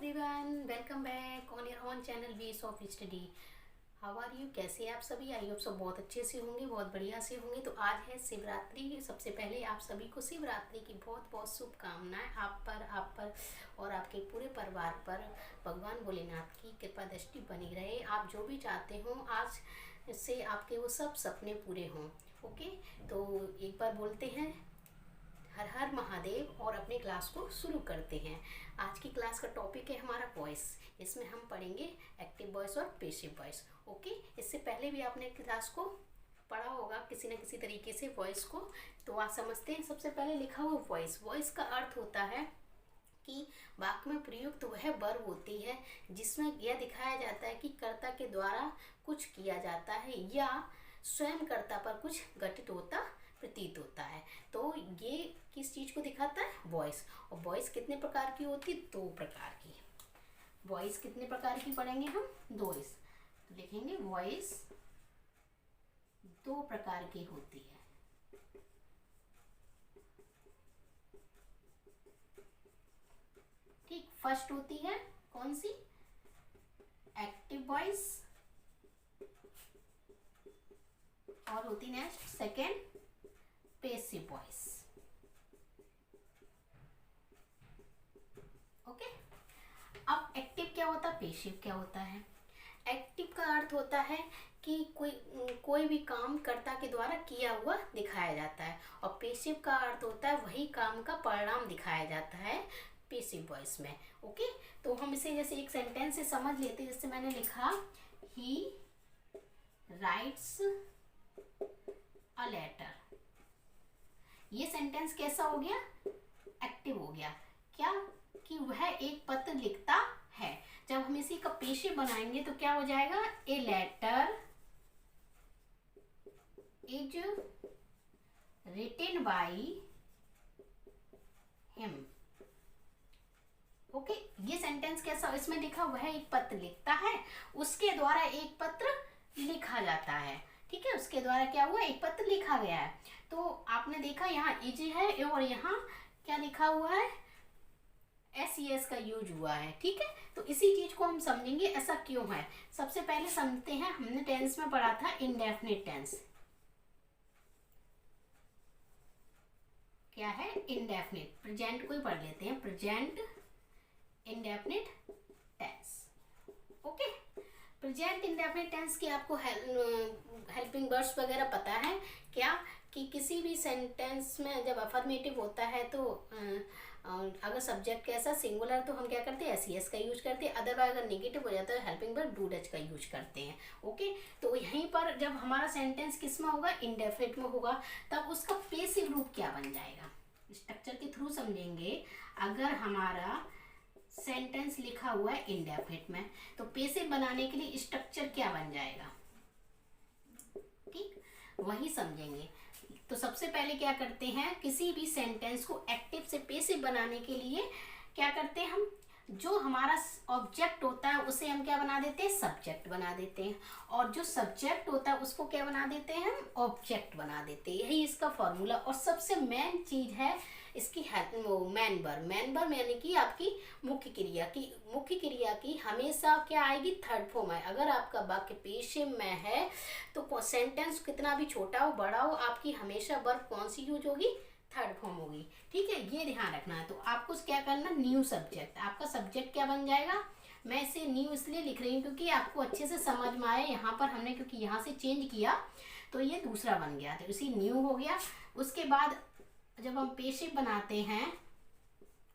Everyone, welcome back on your own channel ways of study. How are you? कैसे हैं आप सभी? I hope सब बहुत अच्छे से होंगे, बहुत बढ़िया से होंगे। तो आज है शिवरात्रि। सबसे पहले आप सभी को शिवरात्रि की बहुत बहुत शुभकामनाएं। आप पर और आपके पूरे परिवार पर भगवान भोलेनाथ की कृपा दृष्टि बनी रहे। आप जो भी चाहते हो आज से आपके वो सब सपने पूरे हों। ओके, तो एक बार बोलते हैं हर हर महादेव और अपने क्लास को शुरू करते हैं। आज की क्लास का टॉपिक है हमारा वॉइस। इसमें हम पढ़ेंगे एक्टिव वॉइस और पैसिव वॉइस। ओके, इससे पहले भी आपने क्लास को पढ़ा होगा किसी न किसी तरीके से वॉइस को। तो आप समझते हैं, सबसे पहले लिखा हुआ वॉइस। वॉइस का अर्थ होता है कि वाक्य में प्रयुक्त वह वर्ब होती है जिसमें यह दिखाया जाता है कि कर्ता के द्वारा कुछ किया जाता है या स्वयं कर्ता पर कुछ घटित होता प्रतीत होता है। तो ये किस चीज को दिखाता है? वॉइस। और वॉइस कितने प्रकार की होती है? 2 प्रकार की। वॉइस कितने प्रकार की पढ़ेंगे हम? 2। तो लिखेंगे वॉइस 2 प्रकार की होती है। ठीक, फर्स्ट होती है कौन सी? Active voice. और होती next second passive voice. Okay, अब एक्टिव क्या होता है, पैसिव क्या होता है? एक्टिव का अर्थ होता है कि कोई भी काम कर्ता के द्वारा किया हुआ दिखाया जाता है, और पैसिव का अर्थ होता है वही काम का परिणाम दिखाया जाता है पैसिव वॉइस में। ओके, तो हम इसे जैसे एक सेंटेंस से समझ लेते हैं। जैसे मैंने लिखा, ही राइट्स अ लेटर। ये सेंटेंस कैसा हो गया? एक्टिव हो गया। क्या? कि वह एक पत्र लिखता है। जब हम इसी का पैसिव बनाएंगे तो क्या हो जाएगा? A letter is written by him. Okay, ये सेंटेंस कैसा? इसमें लिखा वह एक पत्र लिखता है, उसके द्वारा एक पत्र लिखा जाता है। ठीक है, उसके द्वारा क्या हुआ? एक पत्र लिखा गया है। तो आपने देखा यहाँ इज है और यहाँ क्या लिखा हुआ है? एस का यूज हुआ है। ठीक है, तो इसी चीज को हम समझेंगे ऐसा क्यों है। सबसे पहले समझते हैं, हमने टेंस में पढ़ा था इंडेफिनिट टेंस। क्या है? इंडेफिनिट। प्रेजेंट को ही पढ़ लेते हैं, present indefinite tense. Okay, present indefinite tense की आपको हेल्पिंग वर्ड्स वगैरह पता है क्या? कि किसी भी सेंटेंस में जब अफर्मेटिव होता है तो अगर सब्जेक्ट कैसा सिंगुलर तो हम क्या करते हैं? एस का यूज करते हैं। अदरवाइज अगर नेगेटिव हो जाता है हेल्पिंग वर्ड डू डज का यूज करते हैं। ओके, तो यहीं पर जब हमारा सेंटेंस किस में होगा? इंडेफिनिट में होगा, तब उसका पैसिव रूप क्या बन जाएगा? स्ट्रक्चर के थ्रू समझेंगे। अगर हमारा सेंटेंस लिखा हुआ है इंडेफिनिट में, तो पैसिव बनाने के लिए स्ट्रक्चर क्या बन जाएगा? ठीक, वही समझेंगे। तो सबसे पहले क्या करते हैं, किसी भी सेंटेंस को एक्टिव से पैसिव बनाने के लिए क्या करते हैं हम? जो हमारा ऑब्जेक्ट होता है उसे हम क्या बना देते हैं? सब्जेक्ट बना देते हैं। और जो सब्जेक्ट होता है उसको क्या बना देते हैं हम? ऑब्जेक्ट बना देते हैं। यही इसका फॉर्मूला। और सबसे मेन चीज है इसकी मैन वर्ब। मैन वर्ब यानी कि आपकी मुख्य क्रिया की हमेशा क्या आएगी? थर्ड फॉर्म है। अगर आपका वाक्य पैसिव में है तो सेंटेंस कितना भी छोटा हो बड़ा हो, आपकी हमेशा वर्ब कौन सी यूज होगी? थर्ड फॉर्म होगी। ठीक है, ये ध्यान रखना है। तो आपको क्या करना? New subject. आपका सब्जेक्ट क्या बन जाएगा? मैं इसे न्यू इसलिए लिख रही हूँ क्योंकि आपको अच्छे से समझ में आए। यहाँ पर हमने क्योंकि यहाँ से चेंज किया तो ये दूसरा बन गया, तो इसी न्यू हो गया। उसके बाद जब हम पैसिव बनाते हैं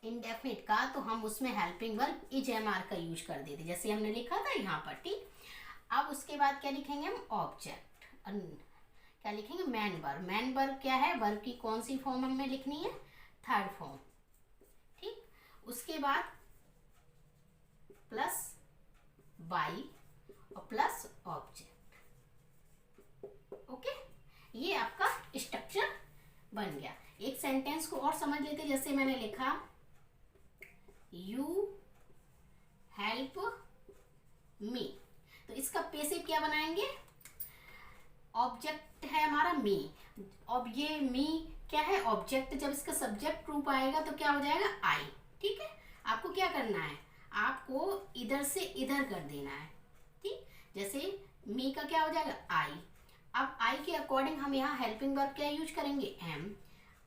इंडेफिनिट का, तो हम उसमें हेल्पिंग वर्ब इज का यूज कर देते, जैसे हमने लिखा था यहाँ पर। ठीक, अब उसके बाद क्या लिखेंगे हम? ऑब्जेक्ट। क्या लिखेंगे? Man verb. मैन वर्ब क्या है? वर्ब की कौन सी फॉर्म हमें लिखनी है? Third form. ठीक, उसके बाद प्लस बाई और प्लस ऑब्जेक्ट। ओके, ये आपका स्ट्रक्चर बन गया। एक सेंटेंस को और समझ लेते, जैसे मैंने लिखा, यू हेल्प मी। तो इसका पैसिव क्या बनाएंगे? ऑब्जेक्ट है हमारा मी। अब ये मी क्या है? ऑब्जेक्ट। जब इसका सब्जेक्ट रूप आएगा तो क्या हो जाएगा? आई। ठीक है, आपको क्या करना है? आप इधर से इधर कर देना है, ठीक। जैसे मी का क्या हो जाएगा आई। अब आई के अकॉर्डिंग हम यहाँ हेल्पिंग वर्ब क्या यूज करेंगे, एम।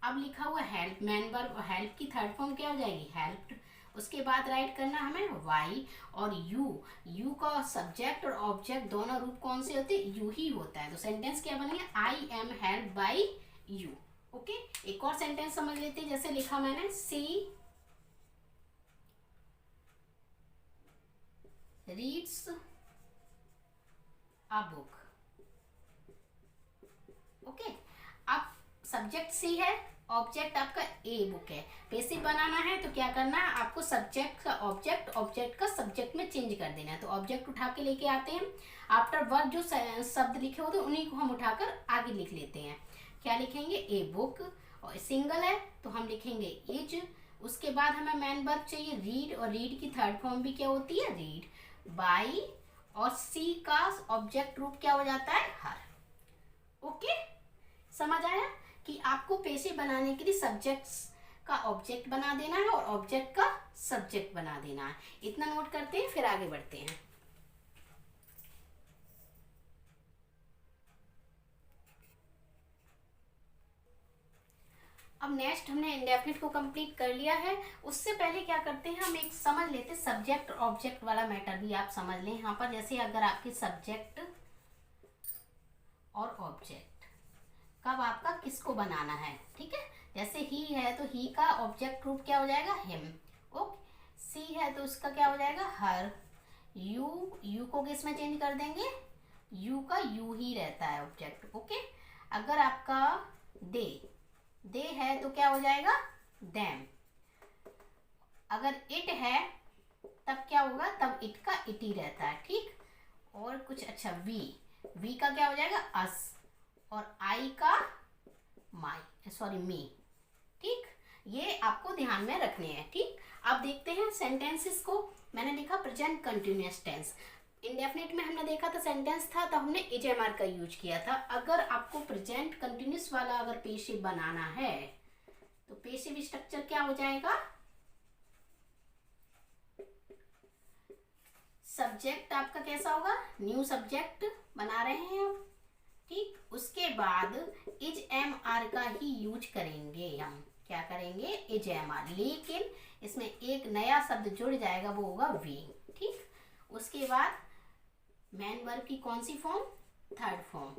अब लिखा हुआ हेल्प मैन वर्ब, हेल्प की थर्ड फॉर्म क्या हो जाएगी, हेल्प्ड। उसके बाद राइट करना हमें वाई और यू। यू का सब्जेक्ट और ऑब्जेक्ट दोनों रूप कौन से होते हैं, यू ही होता है। तो सेंटेंस क्या बनेगा, I am help by you. Okay, एक और सेंटेंस समझ लेते हैं। जैसे लिखा मैंने, सी रीड्स अ बुक। ओके, अब सब्जेक्ट सी है, ऑब्जेक्ट आपका ए बुक है। पैसिव बनाना है तो क्या करना है आपको, सब्जेक्ट का ऑब्जेक्ट, ऑब्जेक्ट का सब्जेक्ट में चेंज कर देना है। तो ऑब्जेक्ट उठा के लेके आते हैं, आफ्टर वर्ब जो शब्द लिखे होते हैं उन्हीं को हम उठाकर आगे लिख लेते हैं। क्या लिखेंगे, ए बुक, और सिंगल है तो हम लिखेंगे इज। उसके बाद हमें मैन वर्ब चाहिए रीड, और रीड की थर्ड फॉर्म भी क्या होती है, रीड। बाई और सी का ऑब्जेक्ट रूप क्या हो जाता है, हर। ओके, समझ आया कि आपको पैसिव बनाने के लिए सब्जेक्ट्स का ऑब्जेक्ट बना देना है और ऑब्जेक्ट का सब्जेक्ट बना देना है। इतना नोट करते हैं, फिर आगे बढ़ते हैं। अब नेक्स्ट हमने इंडेफिनिट को कंप्लीट कर लिया है। उससे पहले क्या करते हैं, हम एक समझ लेते हैं सब्जेक्ट और ऑब्जेक्ट वाला मैटर भी आप समझ लें यहाँ पर। जैसे अगर आपके सब्जेक्ट और ऑब्जेक्ट कब आपका किसको बनाना है, ठीक है। जैसे ही है तो ही का ऑब्जेक्ट रूप क्या हो जाएगा, हिम। ओके, सी है तो उसका क्या हो जाएगा, हर। यू को किस में चेंज कर देंगे, यू का यू ही रहता है ऑब्जेक्ट। ओके, अगर आपका दे है तो क्या हो जाएगा, देम। अगर इट है तब क्या होगा, तब इट का इट ही रहता है, ठीक। और कुछ, अच्छा वी का क्या हो जाएगा, अस, और आई का माई, सॉरी मी, ठीक। ये आपको ध्यान में रखने हैं, ठीक। अब देखते हैं सेंटेंसेस को। मैंने लिखा प्रेजेंट कंटिन्यूअस टेंस। इंडेफिनिट में हमने देखा था सेंटेंस था तो हमने इजएमआर का यूज किया था। अगर आपको प्रेजेंट कंटिन्यूअस वाला अगर पेशिव बनाना है तो पेशिव स्ट्रक्चर क्या हो जाएगा, सब्जेक्ट आपका कैसा होगा, न्यू सब्जेक्ट बना रहे हैं आप, ठीक। उसके बाद इज एम आर का ही यूज करेंगे हम। क्या करेंगे, इज एम आर, लेकिन इसमें एक नया शब्द जुड़ जाएगा, वो होगा वी, ठीक। उसके बाद मैन वर्ब की कौन सी form, third form.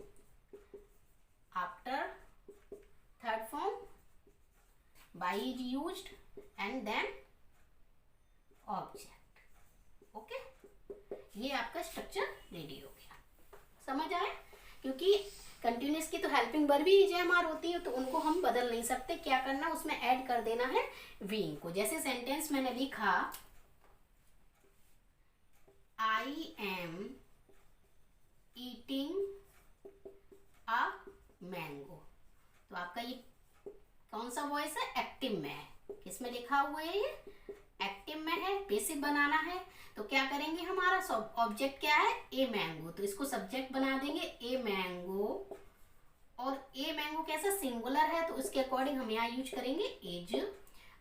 After third form by is used and then object. Okay, ये आपका स्ट्रक्चर रेडी हो गया, समझ आए। क्योंकि कंटिन्यूअस की तो हेल्पिंग वर्ब भी इजएमआर होती है तो उनको हम बदल नहीं सकते। क्या करना, उसमें ऐड कर देना है वीइंग को। जैसे सेंटेंस मैंने लिखा, I am eating a mango, तो आपका ये कौन सा वॉइस है, एक्टिव में है। किसमें लिखा हुआ है, ये एक्टिव में है, पैसिव बनाना है। तो क्या करेंगे, हमारा ऑब्जेक्ट क्या है, ए मैंगो, तो इसको सब्जेक्ट बना देंगे ए मैंगो। और ए मैंगो कैसा, सिंगुलर है तो उसके अकॉर्डिंग हम यहाँ यूज करेंगे इज,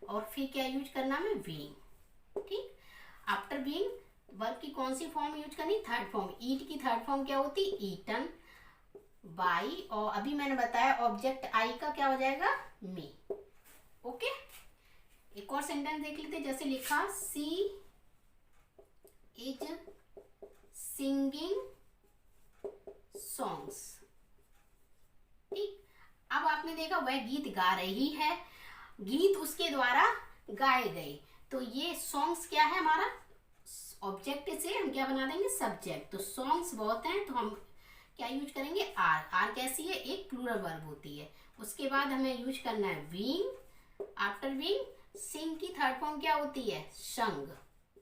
और फिर क्या यूज करना है, बीइंग, ठीक। आफ्टर बीइंग वर्ब की कौन सी फॉर्म यूज करनी, थर्ड फॉर्म। ईट की थर्ड फॉर्म क्या होती, ईटन। बाई, और अभी मैंने बताया ऑब्जेक्ट आई का क्या हो जाएगा, मी। ओके, एक और सेंटेंस देख लेते, जैसे लिखा, सी इज सिंगिंग सॉन्ग्स, ठीक। अब आपने देखा वह गीत गा रही है, गीत उसके द्वारा गाए गए। तो ये सॉन्ग्स क्या है, हमारा ऑब्जेक्ट से हम क्या बना देंगे, सब्जेक्ट। तो सॉन्ग्स बहुत हैं तो हम क्या यूज करेंगे, आर। आर कैसी है, एक प्लूरल वर्ब होती है। उसके बाद हमें यूज करना है बीइंग। आफ्टर बीइंग सिंग की थर्ड फॉर्म क्या होती है, संग,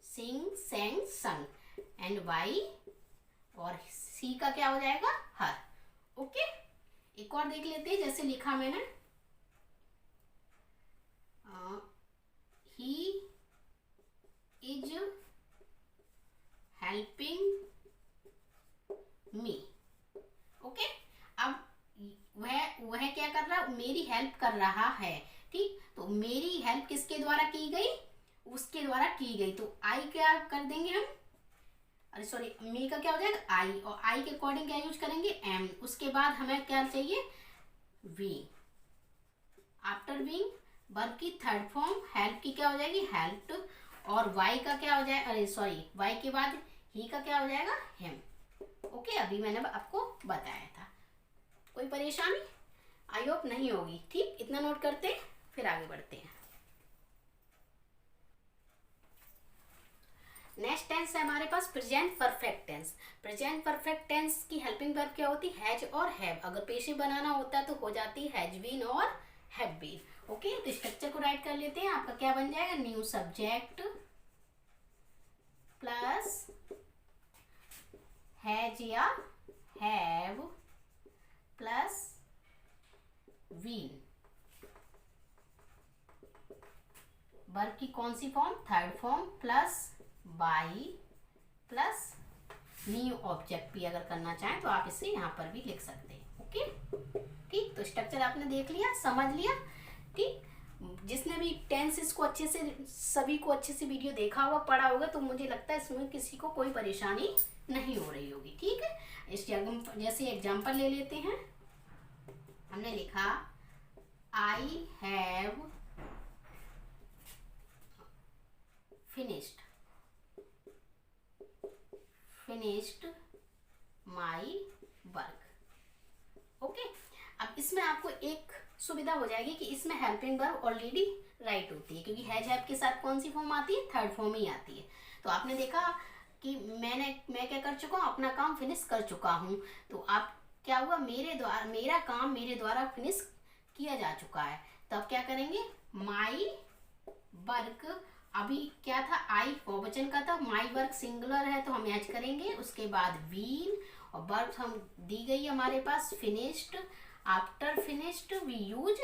सिंग, सेंग, संग। एंड बाई और सी का क्या हो जाएगा, हर। ओके, एक और देख लेते हैं, जैसे लिखा मैंने, he is helping me. Okay, अब वह क्या कर रहा है, मेरी हेल्प कर रहा है, ठीक। तो मेरी हेल्प किसके द्वारा की गई, उसके द्वारा की गई। तो आई क्या कर देंगे हम, अरे सॉरी, मी का क्या हो जाएगा आई, और आई के अकॉर्डिंग क्या यूज करेंगे एम। उसके बाद हमें क्या चाहिए वी। आफ्टर बीइंग वर्ब की थर्ड फॉर्म हेल्प की क्या हो जाएगी हेल्प्ड, और वाई का क्या हो जाएगा, अरे सॉरी वाई के बाद ही का क्या हो जाएगा हिम। ओके, अभी मैंने आपको बताया था। कोई परेशानी आई होप नहीं होगी। ठीक, इतना नोट करते हैं फिर आगे बढ़ते हैं। नेक्स्ट टेंस है हमारे पास present perfect tense. Present perfect tense की हेल्पिंग वर्ब क्या होती है हैज और हैव। अगर पेशे बनाना होता है तो हो जाती है हैज बीन और हैव बीन। ओके, तो स्ट्रक्चर को राइट कर लेते हैं। आपका क्या बन जाएगा न्यू सब्जेक्ट प्लस हैज या हैव प्लस बीन। वर्ब की कौन सी form third form plus by plus new object भी अगर करना चाहें तो आप इसे यहाँ पर भी लिख सकते हैं। ओके, ठीक, तो स्ट्रक्चर आपने देख लिया, समझ लिया। ठीक, जिसने भी टेंसेस को अच्छे से सभी को अच्छे से वीडियो देखा होगा पढ़ा होगा तो मुझे लगता है इसमें किसी को कोई परेशानी नहीं हो रही होगी। ठीक है, इस जैसे एग्जांपल ले लेते हैं। हमने लिखा I have finished my work. Okay, अब इसमें आपको एक सुविधा हो जाएगी कि इसमें हेल्पिंग वर्ब ऑलरेडी राइट होती है, क्योंकि हैज हैव के साथ कौन सी फॉर्म आती है थर्ड फॉर्म ही आती है। तो आपने देखा कि मैं क्या कर चुका हूँ अपना काम फिनिश कर चुका हूँ। तो आप क्या हुआ मेरा काम मेरे द्वारा फिनिश किया जा चुका है। तो अब क्या करेंगे माई वर्क, अभी क्या था आई बहुवचन का था, माई वर्क सिंगुलर है तो हम ऐड करेंगे। उसके बाद बीन और वर्ब हम दी गई हमारे पास finished. After finished we use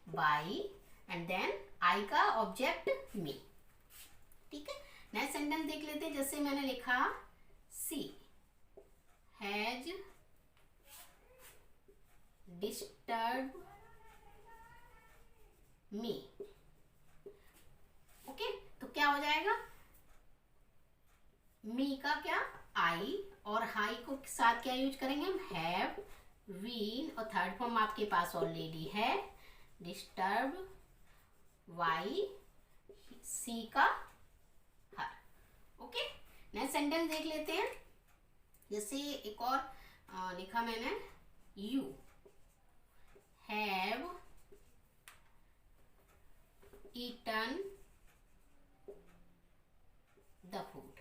by and then I का ऑब्जेक्ट मी। ठीक है, नेक्स्ट सेंटेंस देख लेते हैं। जैसे मैंने लिखा सी हैज डिस्टर्ब मी। ओके, तो क्या हो जाएगा मी का क्या आई और हाई को साथ क्या यूज करेंगे हम हैव बीन, और थर्ड फॉर्म आपके पास ऑलरेडी है डिस्टर्ब वाई सी का हर। ओके, नेक्स्ट सेंटेंस देख लेते हैं। जैसे एक और लिखा मैंने you have eaten the food,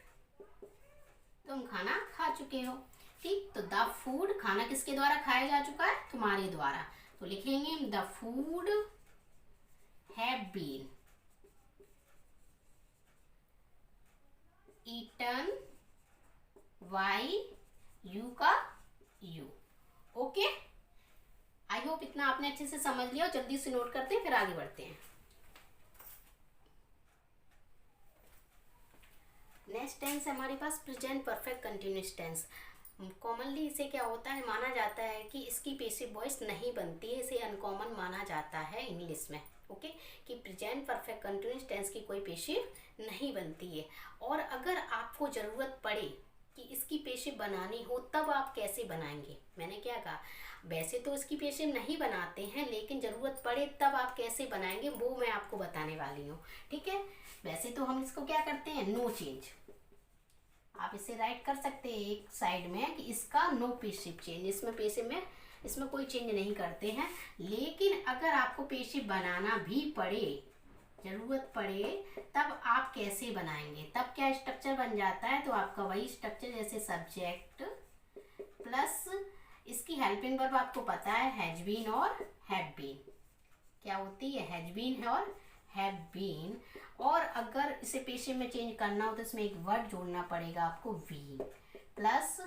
तुम खाना खा चुके हो। ठीक, तो द फूड खाना किसके द्वारा खाया जा चुका है तुम्हारे द्वारा। तो लिखेंगे the food have been eaten by you का यू। ओके, आई होप इतना आपने अच्छे से समझ लिया। जल्दी से नोट करते हैं फिर आगे बढ़ते हैं। नेक्स्ट टेंस है हमारे पास present perfect continuous tense. Commonly इसे क्या होता है माना जाता है कि इसकी पेसिव वॉइस नहीं बनती है, इसे अनकॉमन माना जाता है इंग्लिश में। ओके, कि प्रेजेंट परफेक्ट कंटिन्यूअस टेंस की कोई पेशिव नहीं बनती है। और अगर आपको ज़रूरत पड़े कि इसकी पेशिव बनानी हो तब आप कैसे बनाएंगे। मैंने क्या कहा, वैसे तो इसकी पेशिव नहीं बनाते हैं लेकिन ज़रूरत पड़े तब आप कैसे बनाएंगे वो मैं आपको बताने वाली हूँ। ठीक है, वैसे तो हम इसको क्या करते हैं नो चेंज, आप इसे राइट कर सकते हैं एक साइड में कि इसका नो पेशिव चेंज, इसमें कोई चेंज नहीं करते हैं। लेकिन अगर आपको पेशिव बनाना भी पड़े, जरूरत पड़े, तब आप कैसे बनाएंगे, तब क्या स्ट्रक्चर बन जाता है। तो आपका वही स्ट्रक्चर जैसे सब्जेक्ट प्लस इसकी हेल्पिंग वर्ब आपको पता है हैज बीन और हैव बीन क्या होती है, हैज बीन है और हैव बीन। और अगर इसे पेशे में चेंज करना हो तो इसमें एक वर्ड जोड़ना पड़ेगा आपको बीन, प्लस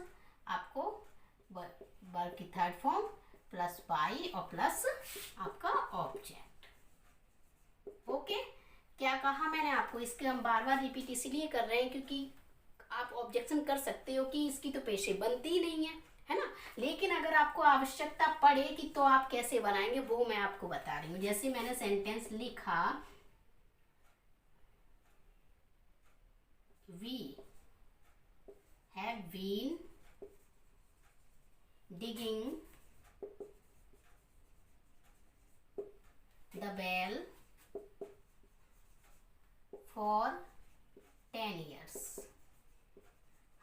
आपको वर्ब की थर्ड फॉर्म प्लस बाई और प्लस आपका ऑब्जेक्ट। ओके, क्या कहा मैंने आपको, इसके हम बार बार रिपीट इसलिए कर रहे हैं क्योंकि आप ऑब्जेक्शन कर सकते हो कि इसकी तो पेशे बनती ही नहीं है ना। लेकिन अगर आपको आवश्यकता पड़ेगी तो आप कैसे बनाएंगे वो मैं आपको बता रही हूँ। जैसे मैंने सेंटेंस लिखा we have been digging the well for 10 years।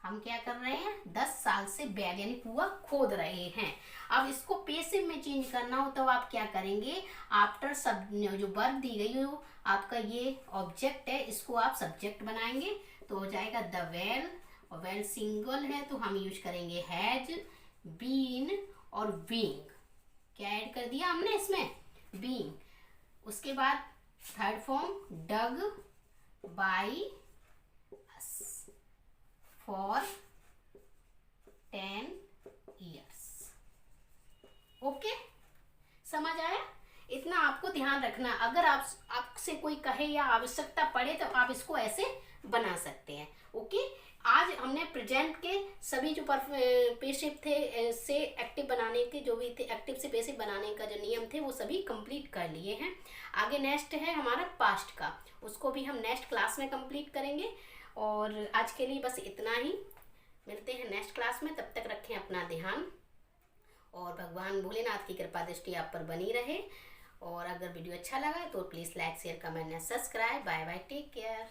हम क्या कर रहे हैं, 10 साल से बैल यानी कुआं खोद रहे हैं। अब इसको पेसिव में चेंज करना हो तो आप क्या करेंगे, आफ्टर सब जो वर्ब दी गई हो आपका ये ऑब्जेक्ट है, इसको आप सब्जेक्ट बनाएंगे तो हो जाएगा द वेल, और वेल सिंगल है तो हम यूज करेंगे हैज बीन, और बीइंग क्या ऐड कर दिया हमने इसमें, बीइंग। उसके बाद third form dug by us for 10 years। Okay, समझ आया? इतना आपको ध्यान रखना, अगर आपसे कोई कहे या आवश्यकता पड़े तो आप इसको ऐसे बना सकते हैं। ओके, आज हमने प्रेजेंट के सभी जो पेसिव थे से एक्टिव बनाने के, जो भी थे एक्टिव से पेसिव बनाने का जो नियम थे वो सभी कंप्लीट कर लिए हैं। आगे नेक्स्ट है हमारा पास्ट का, उसको भी हम नेक्स्ट क्लास में कंप्लीट करेंगे। और आज के लिए बस इतना ही, मिलते हैं नेक्स्ट क्लास में, तब तक रखें अपना ध्यान और भगवान भोलेनाथ की कृपा दृष्टि आप पर बनी रहे। और अगर वीडियो अच्छा लगा तो please like share comment and subscribe. Bye bye, take care.